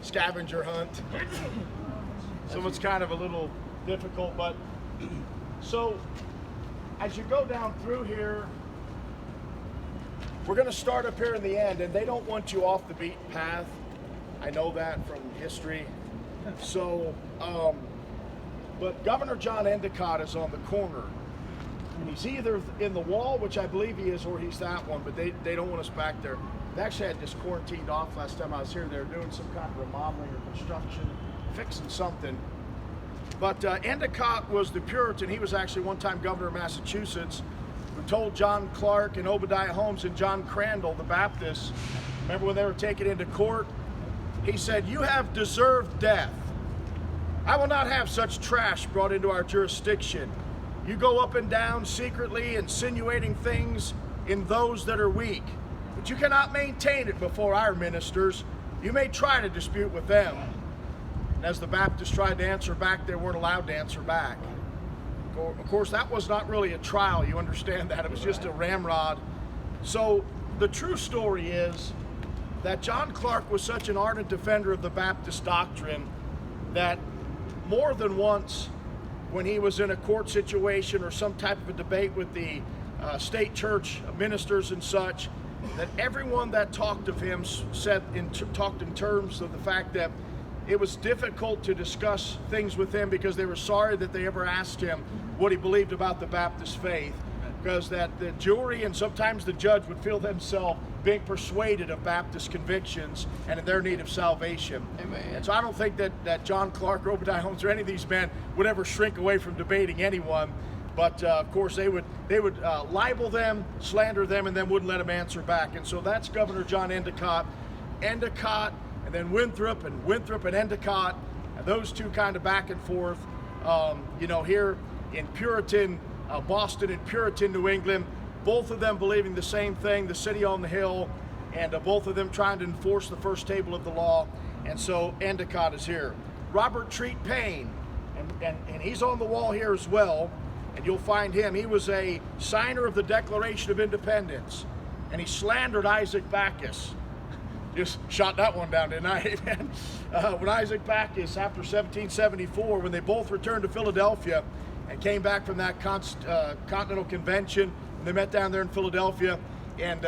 scavenger hunt. So it's kind of a little difficult, but so as you go down through here, we're going to start up here in the end, and they don't want you off the beaten path. I know that from history. So, but Governor John Endicott is on the corner. And he's either in the wall, which I believe he is, or he's that one, but they don't want us back there. They actually had this quarantined off last time I was here. They were doing some kind of remodeling or construction, fixing something. But Endicott was the Puritan. He was actually one time governor of Massachusetts, who told John Clark and Obadiah Holmes and John Crandall, the Baptists, remember when they were taken into court? He said, "You have deserved death. I will not have such trash brought into our jurisdiction. You go up and down secretly insinuating things in those that are weak, but you cannot maintain it before our ministers. You may try to dispute with them." And as the Baptists tried to answer back, they weren't allowed to answer back. Of course, that was not really a trial, you understand that. It was just a ramrod. So the true story is that John Clark was such an ardent defender of the Baptist doctrine that more than once, when he was in a court situation or some type of a debate with the state church ministers and such, that everyone that talked of him talked in terms of the fact that it was difficult to discuss things with him because they were sorry that they ever asked him what he believed about the Baptist faith, because that the jury and sometimes the judge would feel themselves being persuaded of Baptist convictions and in their need of salvation. Amen. And so I don't think that John Clark or Obadiah Holmes or any of these men would ever shrink away from debating anyone. But of course they would libel them, slander them, and then wouldn't let them answer back. And so that's Governor John Endicott, and then Winthrop and Endicott, and those two kind of back and forth. Here in Puritan Boston and Puritan New England, both of them believing the same thing, the city on the hill, and both of them trying to enforce the first table of the law. And so Endicott is here. Robert Treat Paine, and he's on the wall here as well, and you'll find him. He was a signer of the Declaration of Independence, and he slandered Isaac Backus. Just shot that one down, didn't I? When Isaac Backus, after 1774, when they both returned to Philadelphia and came back from that Continental Convention, they met down there in Philadelphia, and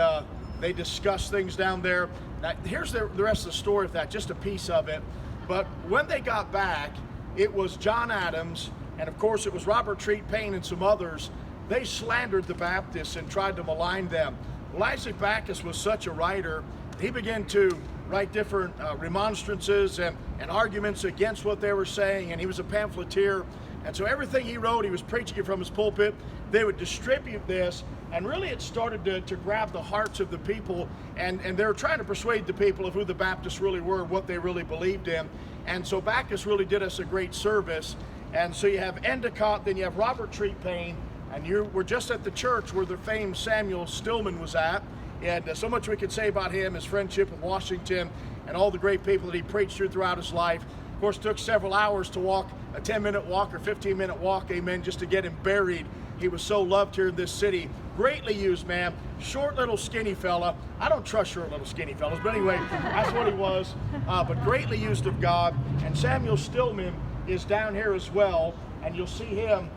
they discussed things down there. Now, here's the rest of the story of that, just a piece of it. But when they got back, it was John Adams, and of course it was Robert Treat Paine and some others. They slandered the Baptists and tried to malign them. Well, Isaac Backus was such a writer, he began to write different remonstrances and arguments against what they were saying, and he was a pamphleteer. And so everything he wrote, he was preaching it from his pulpit. They would distribute this, and really it started to grab the hearts of the people, and they were trying to persuade the people of who the Baptists really were, what they really believed in. And so Backus really did us a great service. And so you have Endicott, then you have Robert Treat Paine, and we're just at the church where the famed Samuel Stillman was at. And so much we could say about him, his friendship with Washington, and all the great people that he preached throughout his life. Of course, it took several hours to walk a 10-minute walk or 15-minute walk, amen, just to get him buried. He was so loved here in this city. Greatly used man, short little skinny fella. I don't trust short little skinny fellas, but anyway, that's what he was. But greatly used of God. And Samuel Stillman is down here as well, and you'll see him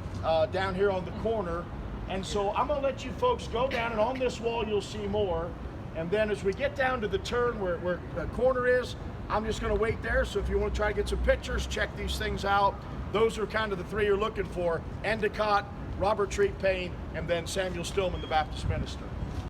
down here on the corner. And so I'm going to let you folks go down, and on this wall you'll see more. And then as we get down to the turn where the corner is, I'm just going to wait there. So if you want to try to get some pictures, check these things out. Those are kind of the three you're looking for: Endicott, Robert Treat Paine, and then Samuel Stillman, the Baptist minister.